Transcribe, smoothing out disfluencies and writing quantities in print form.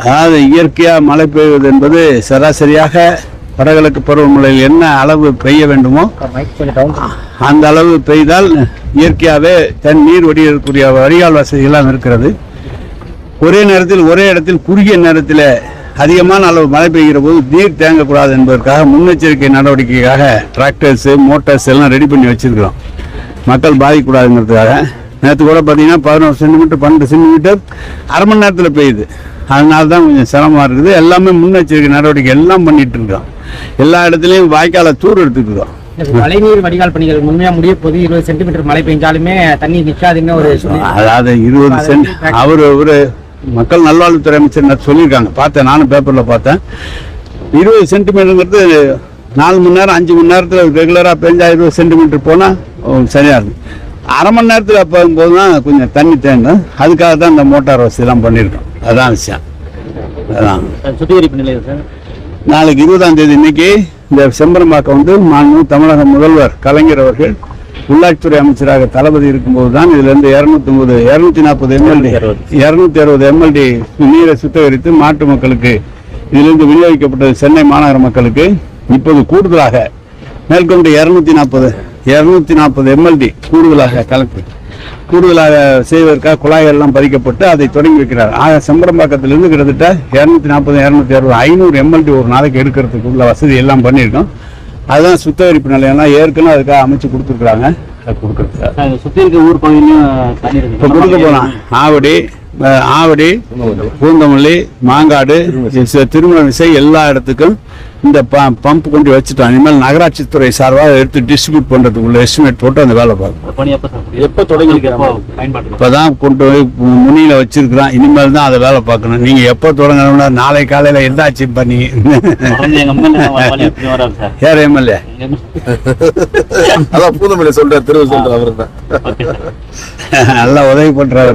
அதாவது இயற்கையாக மழை பெய்வது என்பது சராசரியாக வடகிழக்கு பருவமழையில் என்ன அளவு பெய்ய வேண்டுமோ அந்த அளவு பெய்தால் இயற்கையாகவே நீர் வடிகக்கூடிய வடிகால் வசதியெல்லாம் இருக்கிறது. ஒரே நேரத்தில் ஒரே இடத்தில் குறுகிய நேரத்தில் அதிகமான அளவு மழை பெய்கிற போது நீர் தேங்கக்கூடாது என்பதற்காக முன்னெச்சரிக்கை நடவடிக்கைக்காக டிராக்டர்ஸு மோட்டார்ஸ் எல்லாம் ரெடி பண்ணி வச்சுருக்கிறோம், மக்கள் பாதிக்கக்கூடாதுங்கிறதுக்காக. நேற்று கூட பார்த்தீங்கன்னா 11 சென்டிமீட்டர் 12 சென்டிமீட்டர் அரை மணி நேரத்தில் பெய்யுது. அதனால தான் கொஞ்சம் சிரமமாக இருக்குது. எல்லாமே முன்னெச்சரிக்கை நடவடிக்கை எல்லாம் பண்ணிட்டு இருக்கோம். எல்லா இடத்துலையும் வாய்க்காலை தூர் எடுத்துக்கிறோம். மழைநீர் வடிகால் பணிகள் முழுமையாக முடிய போது 20 சென்டிமீட்டர் மழை பெஞ்சாலுமே தண்ணி நிற்காதுன்னு ஒரு அதாவது 20 சென்ட் ஒரு மக்கள் நல்வாழ்வுத்துறை அமைச்சர் சொல்லியிருக்காங்க, பார்த்தேன், நானும் பேப்பரில் பார்த்தேன். 20 சென்டிமீட்டருங்கிறது 4 மணி நேரம் 5 மணி நேரத்தில் ரெகுலராக பெஞ்சா 20 சென்டிமீட்டர் போனால் சரியாக இருக்கும். அரை மணி நேரத்தில் போகும்போது தான் கொஞ்சம் தண்ணி தேங்கும். அதுக்காக தான் இந்த மோட்டார் வசதியெல்லாம் பண்ணியிருக்கோம். அதான் விஷயம். அதான் சுத்திகரிப்பு நிலையம் சார். நாளைக்கு 20ஆம் தேதி இன்னைக்கு இந்த செம்பரம்பாக்கம் மாண்பு தமிழக முதல்வர் கலைஞர் அவர்கள் உள்ளாட்சித்துறை அமைச்சராக தளபதி இருக்கும்போது தான் இதுலேருந்து 240 எம்எல்டி 260 எம்எல்டி நீரை சுத்திகரித்து மாட்டு மக்களுக்கு இதிலிருந்து விநியோகிக்கப்பட்டது. சென்னை மாநகர மக்களுக்கு இப்போது கூடுதலாக மேற்கொண்டு 240 எம்எல்டி கூடுதலாக செய்வதற்காக குழாய்கள்லாம் பதிக்கப்பட்டு அதை தொடங்கி வைக்கிறார். ஆக செம்பரம்பாக்கத்திலிருந்து கிட்டத்தட்ட 240 500 எம்எல்டி ஒரு நாளைக்கு எடுக்கிறதுக்கு உள்ள வசதி எல்லாம் பண்ணியிருக்கோம். அதுதான் சுத்திகரிப்பு நிலையம்லாம் ஏற்கனவே அதுக்காக அமைச்சு கொடுத்துருக்குறாங்க. அதை கொடுக்குறது சுத்திகரிக்க ஊர் பகுதியிலும் இப்போ கொடுக்க போகலாம். ஆவடி பூந்தமல்லி மாங்காடு திருமண விசை எல்லா இடத்துக்கும் இந்த பம்ப் கொண்டு வச்சுட்டோம். இனிமேல் நகராட்சி துறை சார்பாக எடுத்து டிஸ்ட்ரிபியூட் பண்றதுக்குள்ள எஸ்டிமேட் போட்டு அந்த வேலை பார்க்கணும். இப்பதான் கொண்டு போய் முனியில வச்சிருக்கிறோம். இனிமேல் தான் அதை வேலை பார்க்கணும். நீங்க எப்போ தொடங்கணும்னா நாளை காலையில எந்தாச்சு பண்ணி யார் எம்எல்ஏ பூந்தமல்லி சொல்றாரு, திரும்ப சொல்றாரு, நல்லா உதவி பண்றாரு.